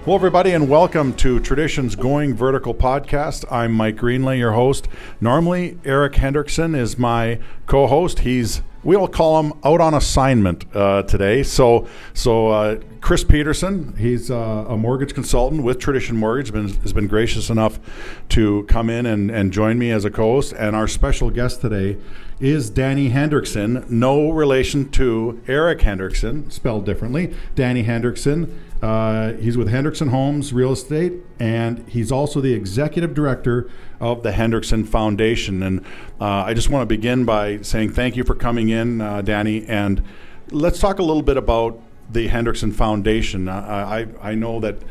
Hello, everybody, and welcome to Tradition's Going Vertical podcast. I'm Mike Greenlay, your host. Normally, Eric Hendrickson is my co-host. We'll call him out on assignment today. So Chris Peterson, he's a mortgage consultant with Tradition Mortgage, has been gracious enough to come in and join me as a co-host. And our special guest today is Danny Hendrickson, no relation to Eric Hendrickson, spelled differently. Danny Hendrickson. He's with Hendrickson Homes Real Estate, and he's also the executive director of the Hendrickson Foundation. And I just want to begin by saying thank you for coming in, Danny. And let's talk a little bit about the Hendrickson Foundation. I know that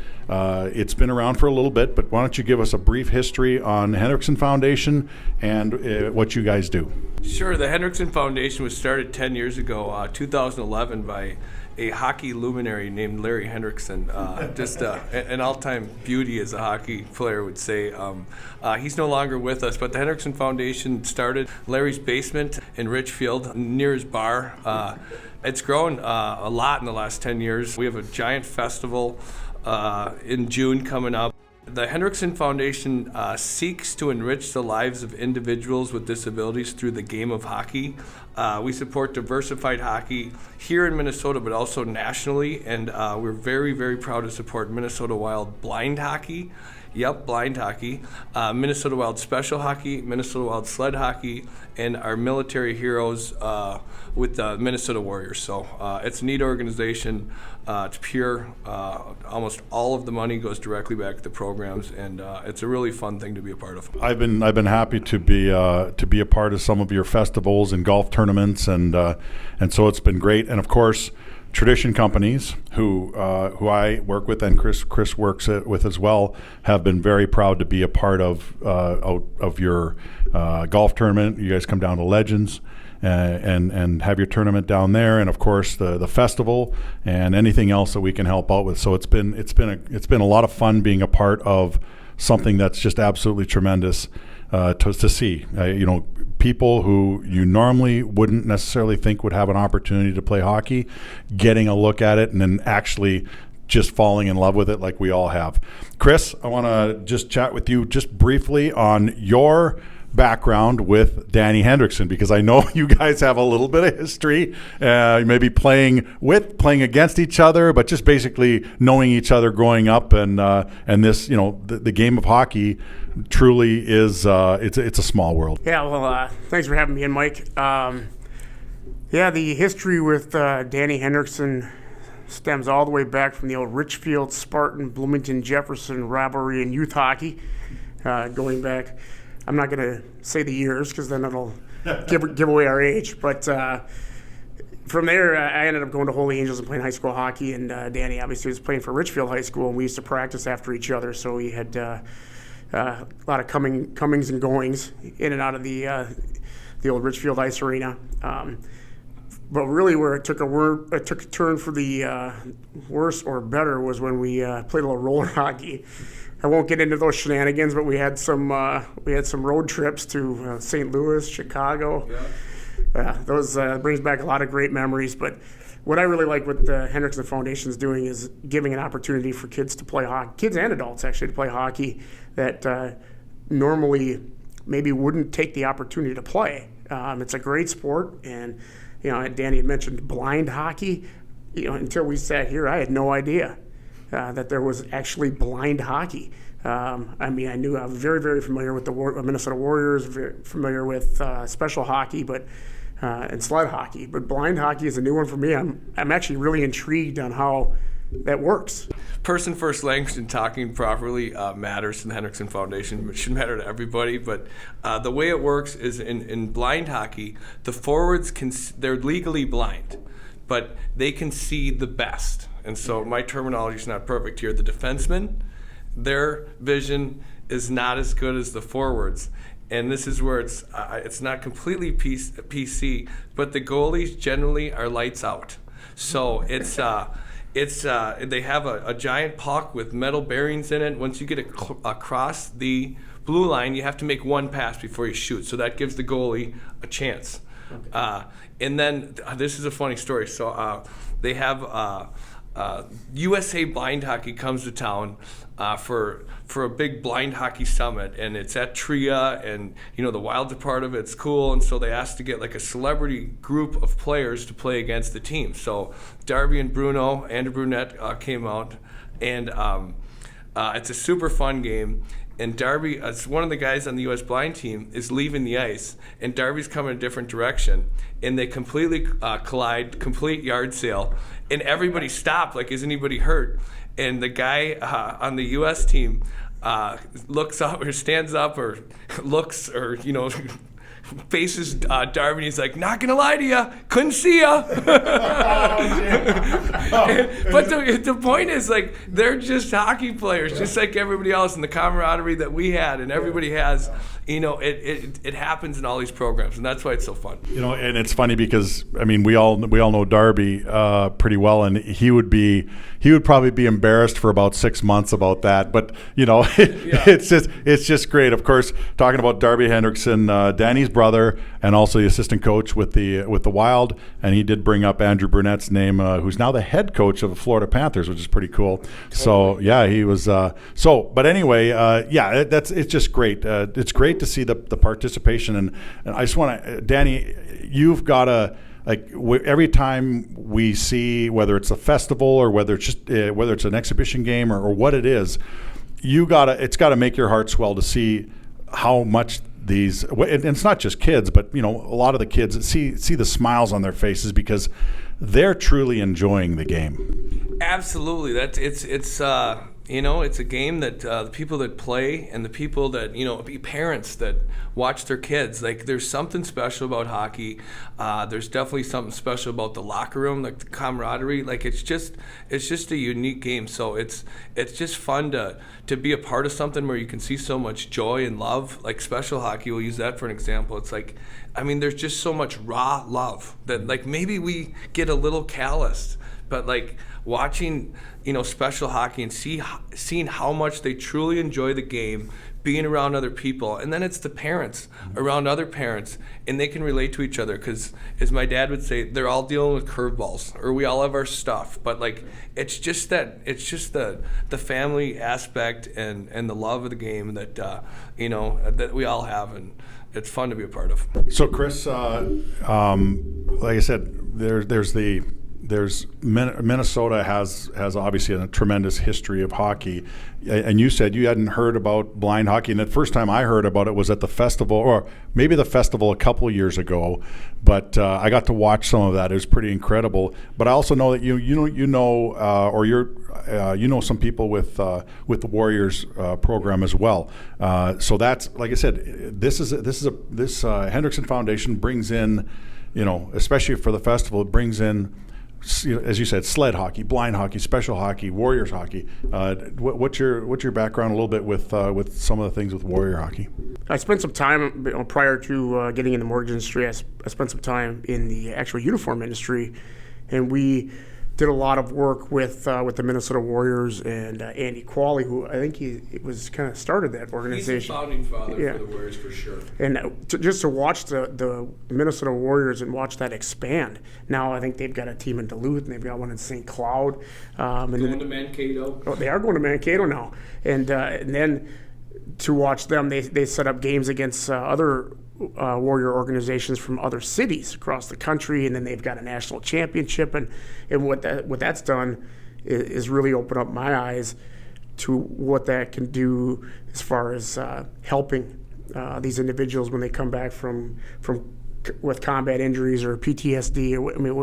it's been around for a little bit, but why don't you give us a brief history on the Hendrickson Foundation and what you guys do? Sure. The Hendrickson Foundation was started 10 years ago, 2011, by a hockey luminary named Larry Hendrickson, just an all-time beauty, as a hockey player would say. He's no longer with us, but the Hendrickson Foundation started Larry's basement in Richfield near his bar. It's grown a lot in the last 10 years. We have a giant festival in June coming up. The Hendrickson Foundation seeks to enrich the lives of individuals with disabilities through the game of hockey. We support diversified hockey here in Minnesota, but also nationally, and we're very, very proud to support Minnesota Wild blind hockey. Yep, blind hockey, Minnesota Wild special hockey, Minnesota Wild sled hockey, and our military heroes with the Minnesota Warriors. So it's a neat organization. It's pure. Almost all of the money goes directly back to the programs, and it's a really fun thing to be a part of. I've been happy to be a part of some of your festivals and golf tournaments, and so it's been great. And of course, Tradition companies who I work with and Chris works with as well have been very proud to be a part of your golf tournament. You guys come down to Legends and have your tournament down there, and of course the festival and anything else that we can help out with. So it's been a lot of fun being a part of something that's just absolutely tremendous to see. People who you normally wouldn't necessarily think would have an opportunity to play hockey, getting a look at it and then actually just falling in love with it like we all have. Chris, I want to just chat with you just briefly on your background with Danny Hendrickson, because I know you guys have a little bit of history, maybe playing against each other, but just basically knowing each other growing up, and this, the game of hockey truly is it's a small world. Yeah, well, thanks for having me in, Mike. The history with Danny Hendrickson stems all the way back from the old Richfield, Spartan, Bloomington, Jefferson rivalry in youth hockey, going back. I'm not going to say the years because then it'll give away our age. But from there, I ended up going to Holy Angels and playing high school hockey. And Danny obviously was playing for Richfield High School, and we used to practice after each other. So we had a lot of comings and goings in and out of the old Richfield Ice Arena. But really, where it took a turn for the worse or better was when we played a little roller hockey. I won't get into those shenanigans, but we had some road trips to St. Louis, Chicago. Yeah. Those brings back a lot of great memories. But what I really like what the Hendrickson Foundation is doing is giving an opportunity for kids to play hockey, kids and adults actually, to play hockey that normally maybe wouldn't take the opportunity to play. It's a great sport, and Danny had mentioned blind hockey. Until we sat here, I had no idea that there was actually blind hockey. I knew I was very, very familiar with the Minnesota Warriors, very familiar with special hockey, and sled hockey. But blind hockey is a new one for me. I'm actually really intrigued on how that works. Person first language and talking properly matters to the Hendrickson Foundation. It should matter to everybody, but the way it works is in blind hockey, the forwards they're legally blind, but they can see the best. And so my terminology is not perfect here. The defensemen, their vision is not as good as the forwards. And this is where it's not completely PC, but the goalies generally are lights out. So it's they have a giant puck with metal bearings in it. Once you get across the blue line, you have to make one pass before you shoot. So that gives the goalie a chance. Okay. And then this is a funny story. So they have USA Blind Hockey comes to town for a big blind hockey summit, and it's at Tria, and the Wilds are part of it. It's cool, and so they asked to get like a celebrity group of players to play against the team. So Darby and Andrew Brunette came out, and it's a super fun game. And Darby, one of the guys on the U.S. blind team, is leaving the ice, and Darby's coming a different direction, and they completely collide, complete yard sale, and everybody stopped, like, is anybody hurt? And the guy on the U.S. team looks up or stands up or looks or faces Darby, and he's like, "Not gonna lie to you, couldn't see ya." But the point is, like, they're just hockey players, just like everybody else, and the camaraderie that we had and everybody has. It happens in all these programs, and that's why it's so fun. And it's funny because we all know Darby pretty well, and he would probably be embarrassed for about 6 months about that. But it's just great. Of course, talking about Darby Hendrickson, Danny's brother, and also the assistant coach with the Wild, and he did bring up Andrew Brunette's name, who's now the head coach of the Florida Panthers, which is pretty cool. Totally. So yeah, he was. But anyway, it's just great. It's great to see the participation, and I just want to, Danny, you've got to, every time we see, whether it's a festival or whether it's an exhibition game or what it is, it's got to make your heart swell to see how much these, and it's not just kids, but a lot of the kids see the smiles on their faces because they're truly enjoying the game. Absolutely, it's a game that the people that play and the people that parents that watch their kids, like, there's something special about hockey. There's definitely something special about the locker room, like the camaraderie. Like, it's just a unique game. So it's just fun to be a part of something where you can see so much joy and love. Like special hockey, we'll use that for an example. It's like, there's just so much raw love that, like, maybe we get a little calloused, but like watching special hockey and seeing how much they truly enjoy the game, being around other people, and then it's the parents around other parents, and they can relate to each other because, as my dad would say, they're all dealing with curveballs, or we all have our stuff, but like it's just the family aspect and the love of the game that that we all have, and it's fun to be a part of. So Chris, like I said, there's Minnesota has obviously a tremendous history of hockey, and you said you hadn't heard about blind hockey, and the first time I heard about it was at the festival, or maybe the festival a couple of years ago. But I got to watch some of that. It was pretty incredible. But I also know that you know some people with the Warriors program as well. So that's, like I said, this Hendrickson Foundation brings in, especially for the festival, it brings in, as you said, sled hockey, blind hockey, special hockey, Warriors hockey. What's your background a little bit with some of the things with Warrior hockey? I spent some time prior to getting in the mortgage industry. I spent some time in the actual uniform industry, and we did a lot of work with the Minnesota Warriors and Andy Qualley, who I think he was kind of started that organization. He's the founding father for the Warriors, for sure. And just to watch the Minnesota Warriors and watch that expand. Now I think they've got a team in Duluth, and they've got one in St. Cloud. Going to Mankato. Oh, they are going to Mankato now. And then to watch them, they set up games against other Warrior organizations from other cities across the country, and then they've got a national championship, and what that's done is really open up my eyes to what that can do as far as helping these individuals when they come back from with combat injuries or PTSD, or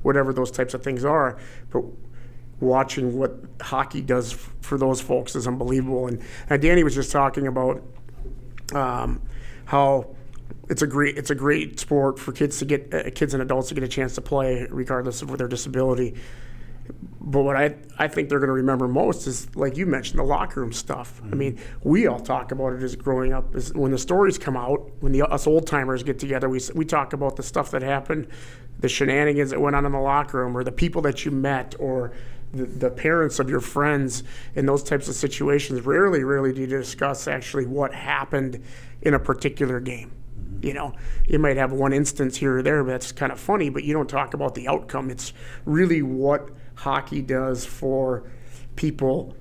whatever those types of things are. But watching what hockey does for those folks is unbelievable. And Danny was just talking about how it's a great sport for kids to get kids and adults to get a chance to play regardless of their disability. But what I think they're going to remember most is, like you mentioned, the locker room stuff. Mm-hmm. We all talk about it as growing up. Is when the stories come out, when us old timers get together, we talk about the stuff that happened, the shenanigans that went on in the locker room, or the people that you met, or the parents of your friends in those types of situations. Rarely do you discuss actually what happened in a particular game. You know, you might have one instance here or there, but that's kind of funny, but you don't talk about the outcome. It's really what hockey does for people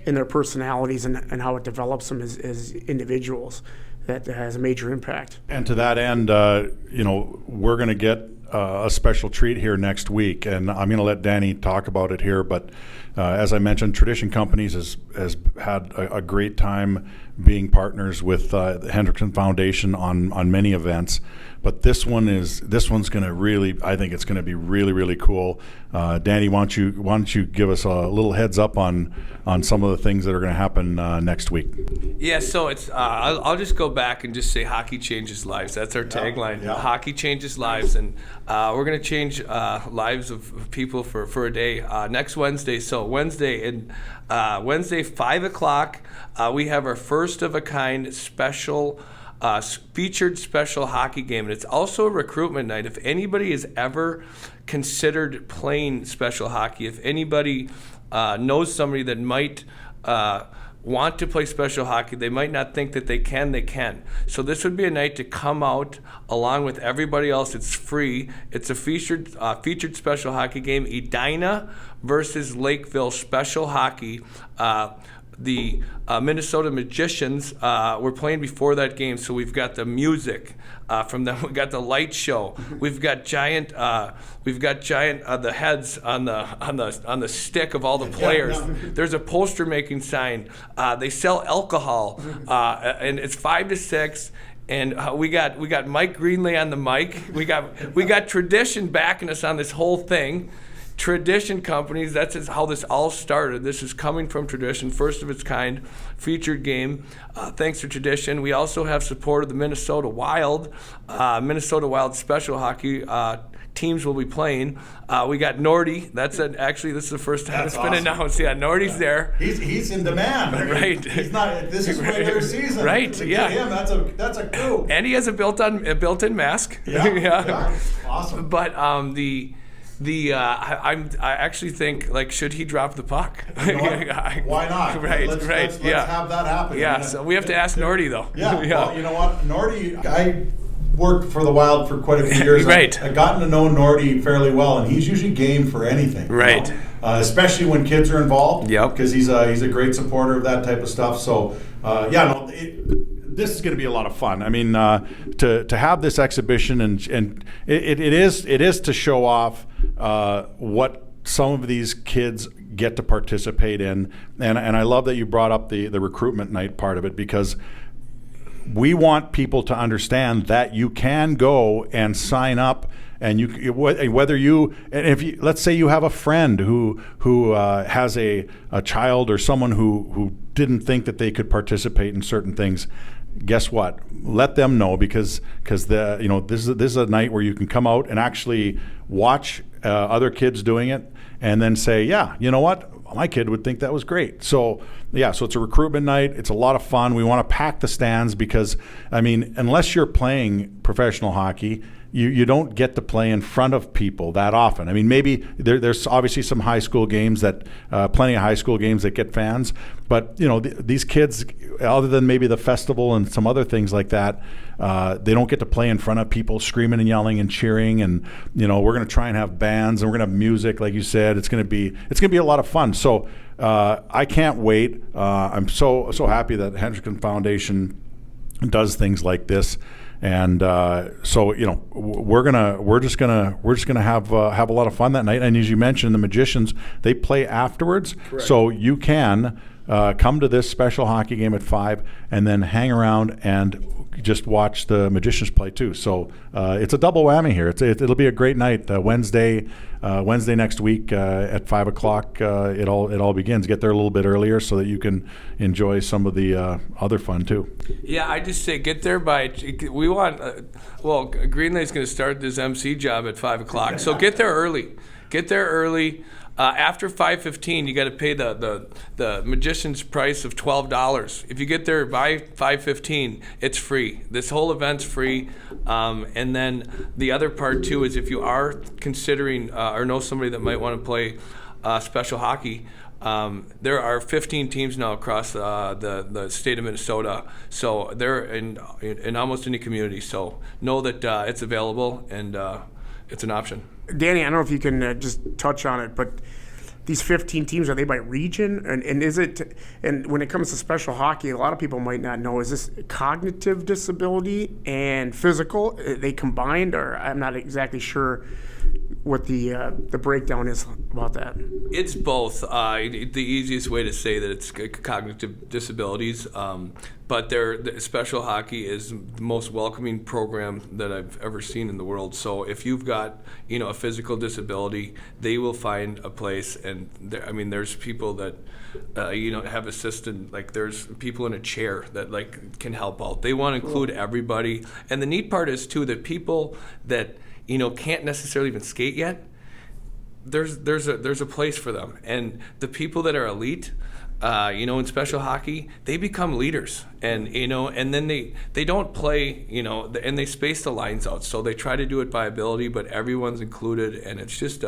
and their personalities and how it develops them as individuals. That has a major impact. And to that end, we're going to get a special treat here next week, and I'm going to let Danny talk about it here. But as I mentioned, Tradition Companies has had a great time being partners with the Hendrickson Foundation on many events. But this one's going to really, I think it's going to be really, really cool. Danny, why don't you give us a little heads up on some of the things that are going to happen next week? Yeah, so it's I'll just go back and just say hockey changes lives. That's our tagline. Yeah. Hockey changes lives, and we're going to change lives of people for a day next Wednesday. So Wednesday 5 o'clock, we have our first of a kind special. Featured special hockey game, and it's also a recruitment night. If anybody has ever considered playing special hockey, if anybody knows somebody that might want to play special hockey, they might not think that they can. So this would be a night to come out along with everybody else. It's free. It's a featured special hockey game. Edina versus Lakeville special hockey. The Minnesota Magicians were playing before that game, so we've got the music from them. We got the light show. We've got giant the heads on the stick of all the players. There's a poster making sign. They sell alcohol, and it's 5 to 6. And we got Mike Greenlay on the mic. We got Tradition backing us on this whole thing. Tradition Companies, that's how this all started. This is coming from Tradition, first of its kind, featured game. Thanks to Tradition. We also have support of the Minnesota Wild. Minnesota Wild special hockey teams will be playing. We got Nordy. Actually, this is the first time it's been announced. Yeah, Nordy's there. He's in demand. Right. He's not. This is regular season. Right. To yeah. him, that's a coup. And he has a built-in mask. Yeah. Awesome. But I actually think, like, should he drop the puck? You know why not? Right, let's yeah. have that happen. Yeah, so we have to ask Nordy, though. Yeah, well, you know what? Nordy, I worked for the Wild for quite a few years. Right. I've gotten to know Nordy fairly well, and he's usually game for anything. Right. Especially when kids are involved. Yep. Because he's a great supporter of that type of stuff. So, this is going to be a lot of fun. I mean, to have this exhibition and it is to show off what some of these kids get to participate in, and I love that you brought up the recruitment night part of it, because we want people to understand that you can go and sign up. And let's say you have a friend who has a child or someone who didn't think that they could participate in certain things. Guess what? Let them know, because this is a night where you can come out and actually watch other kids doing it, and then say, yeah, you know what? My kid would think that was great. So it's a recruitment night. It's a lot of fun. We want to pack the stands because, I mean, unless you're playing professional hockey, you don't get to play in front of people that often. I mean, maybe there's obviously some high school games plenty of high school games that get fans, but these kids, other than maybe the festival and some other things like that, they don't get to play in front of people screaming and yelling and cheering. And we're going to try and have bands, and we're going to have music, like you said. It's going to be a lot of fun. So I can't wait. I'm so happy that Hendrickson Foundation does things like this. And we're just gonna have a lot of fun that night. And as you mentioned, the Magicians, they play afterwards. Correct. So you can come to this special hockey game at 5 and then hang around and just watch the Magicians play too. So it's a double whammy here. It'll be a great night. Wednesday next week at 5 o'clock. It all begins. Get there a little bit earlier so that you can enjoy some of the other fun too. Yeah, I just say get there we want. Greenlay's going to start this MC job at 5 o'clock. So get there early. After 5:15, you got to pay the Magician's price of $12. If you get there by 5:15, it's free. This whole event's free. And then the other part too is if you are considering or know somebody that might want to play special hockey, There are 15 teams now across the state of Minnesota, so they're in almost any community. So know that it's available and it's an option. Danny, I don't know if you can just touch on it, but these 15 teams, are they by region? And is it, and when it comes to special hockey, a lot of people might not know, is this cognitive disability and physical? Are they combined, or I'm not exactly sure what the breakdown is about that. It's both. The easiest way to say that it's cognitive disabilities, but the special hockey is the most welcoming program that I've ever seen in the world. So if you've got a physical disability, they will find a place. And there's people that have assisted. Like there's people in a chair that can help out. They want to include everybody. And the neat part is too that people that can't necessarily even skate yet, there's a place for them. And the people that are elite, in special hockey, they become leaders. And and then they don't play, and they space the lines out. So they try to do it by ability, but everyone's included, and it's just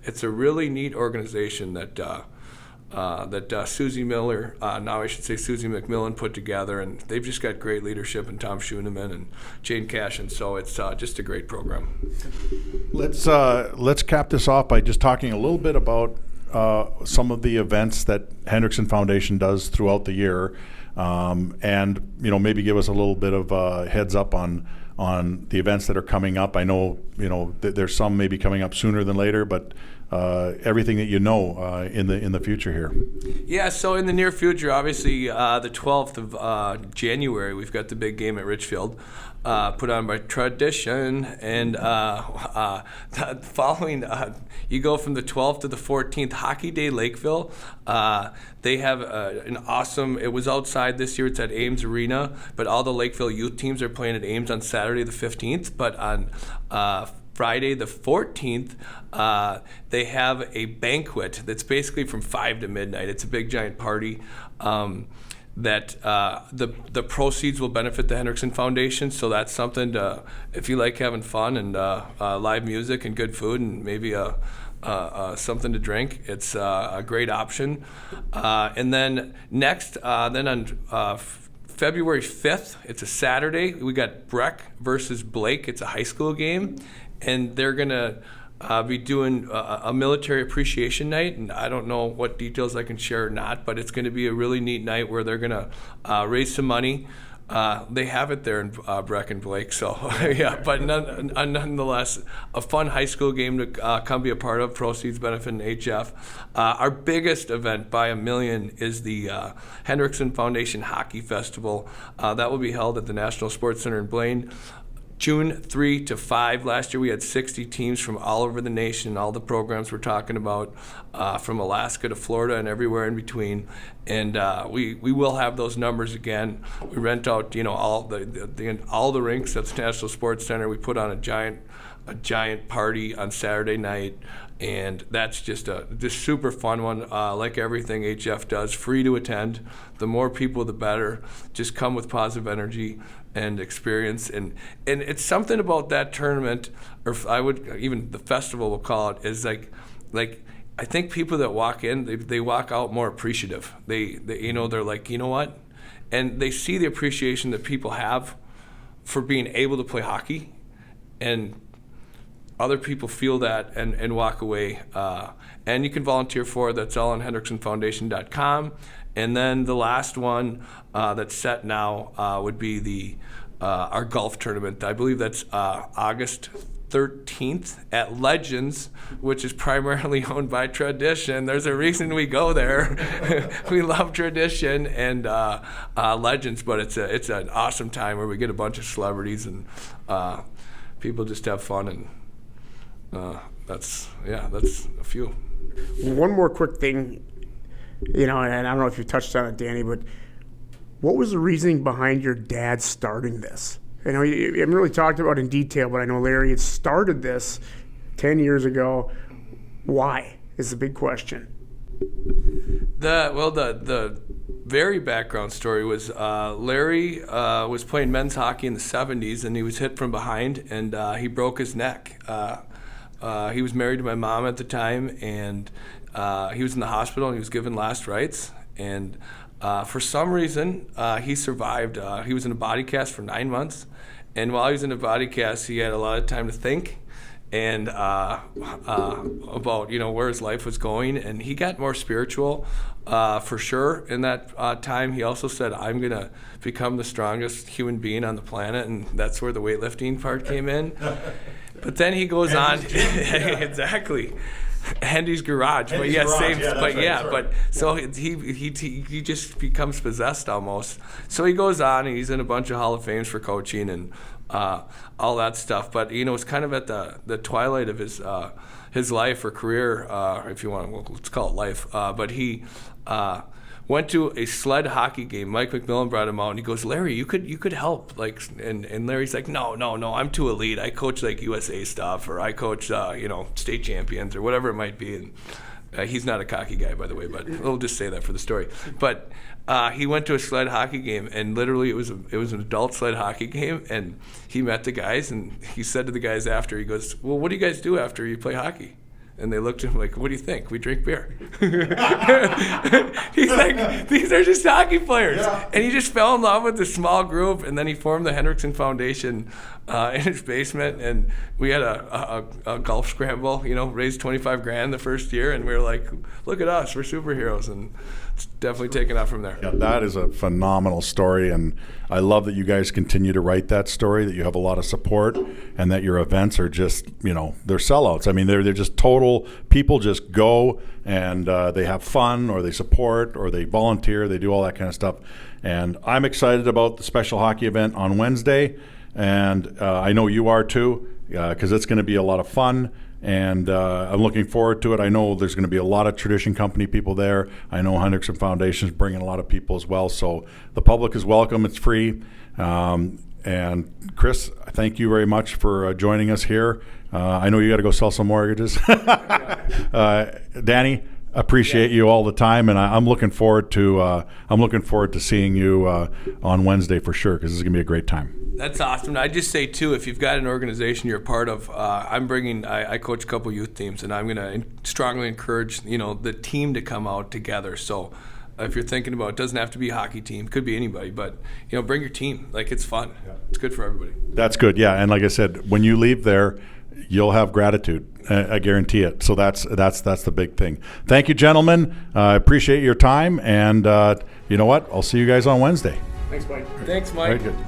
it's a really neat organization that Susie Miller, now I should say Susie McMillan, put together, and they've just got great leadership, and Tom Schooneman and Jane Cash, and so it's just a great program. Let's cap this off by just talking a little bit about some of the events that Hendrickson Foundation does throughout the year, and maybe give us a little bit of a heads up on the events that are coming up. I know there's some maybe coming up sooner than later, but everything that in the future here. Yeah, so in the near future, obviously the 12th of January, we've got the big game at Richfield, put on by Tradition, and following, you go from the 12th to the 14th, Hockey Day Lakeville. They have an awesome, it was outside this year, it's at Ames Arena, but all the Lakeville youth teams are playing at Ames on Saturday the 15th, but on Friday the 14th, they have a banquet that's basically from 5 to midnight. It's a big giant party that the proceeds will benefit the Hendrickson Foundation. So that's something if you like having fun and live music and good food and maybe something to drink, it's a great option. And then next, then on February 5th, it's a Saturday, we got Breck versus Blake. It's a high school game. And they're going to be doing a military appreciation night, and I don't know what details I can share or not, but it's going to be a really neat night where they're going to raise some money. They have it there in Breck and Blake, so yeah, but nonetheless, a fun high school game to come be a part of, proceeds benefiting HF. Our biggest event by a million is the Hendrickson Foundation Hockey Festival. That will be held at the National Sports Center in Blaine. June 3 to 5. Last year we had 60 teams from all over the nation, all the programs we're talking about, from Alaska to Florida and everywhere in between. And we will have those numbers again. We rent out all the rinks at the National Sports Center. We put on a giant party on Saturday night, and that's just super fun one. Like everything HF does, free to attend. The more people, the better. Just come with positive energy and experience, and it's something about that tournament, or I would even the festival we'll call it, is like I think people that walk in, they walk out more appreciative. They're like, you know what, and they see the appreciation that people have for being able to play hockey, and other people feel that and walk away. And you can volunteer for it. That's all on HendricksonFoundation.com. And then the last one that's set now would be our golf tournament. I believe that's August 13th at Legends, which is primarily owned by Tradition. There's a reason we go there. We love Tradition and Legends, but it's an awesome time where we get a bunch of celebrities and people just have fun, and that's a few. One more quick thing, and I don't know if you touched on it, Danny, but what was the reasoning behind your dad starting this? I know you haven't really talked about it in detail, but I know Larry had started this 10 years ago. Why is the big question. The very background story was Larry was playing men's hockey in the 70s, and he was hit from behind, and he broke his neck. He was married to my mom at the time, and he was in the hospital and he was given last rites. And for some reason, he survived. He was in a body cast for 9 months. And while he was in a body cast, he had a lot of time to think and about where his life was going. And he got more spiritual for sure in that time. He also said, I'm going to become the strongest human being on the planet. And that's where the weightlifting part came in. But then he goes on. Exactly. Hendy's garage, but yeah, same, but yeah, but so he just becomes possessed almost. So he goes on, and he's in a bunch of Hall of Fames for coaching and all that stuff. But it's kind of at the twilight of his life or career, if you want to, let's call it life. But he went to a sled hockey game. Mike McMillan brought him out, and he goes, Larry, you could help. And Larry's like, no, I'm too elite. I coach USA stuff, or I coach state champions or whatever it might be. And he's not a cocky guy, by the way, but we'll just say that for the story. But he went to a sled hockey game, and literally it was an adult sled hockey game, and he met the guys, and he said to the guys after, he goes, well, what do you guys do after you play hockey? And they looked at him like, what do you think? We drink beer. He's like, these are just hockey players. Yeah. And he just fell in love with this small group, and then he formed the Hendrickson Foundation in his basement, and we had a golf scramble, raised $25,000 the first year, and we were like, look at us, we're superheroes, and it's definitely taken off from there. Yeah, that is a phenomenal story, and I love that you guys continue to write that story, that you have a lot of support, and that your events are just, they're sellouts. I mean, they're just total, people just go, and they have fun, or they support, or they volunteer, they do all that kind of stuff. And I'm excited about the special hockey event on Wednesday, and I know you are too, because it's going to be a lot of fun. And I'm looking forward to it. I know there's going to be a lot of Tradition Company people there. I know Hendrickson Foundation is bringing a lot of people as well. So the public is welcome. It's free. And Chris, thank you very much for joining us here. I know you got to go sell some mortgages. Danny, appreciate you all the time, and I'm looking forward to seeing you on Wednesday for sure, because this is going to be a great time. That's awesome. I just say too, if you've got an organization you're a part of, I coach a couple youth teams, and I'm going to strongly encourage the team to come out together. So if you're thinking about, it doesn't have to be a hockey team, could be anybody, but bring your team. Like, it's fun. Yeah. It's good for everybody. That's good. Yeah, and like I said, when you leave there, you'll have gratitude. I guarantee it. So that's the big thing. Thank you, gentlemen. I appreciate your time, and you know what? I'll see you guys on Wednesday. Thanks, Mike. Thanks, Mike. Very good.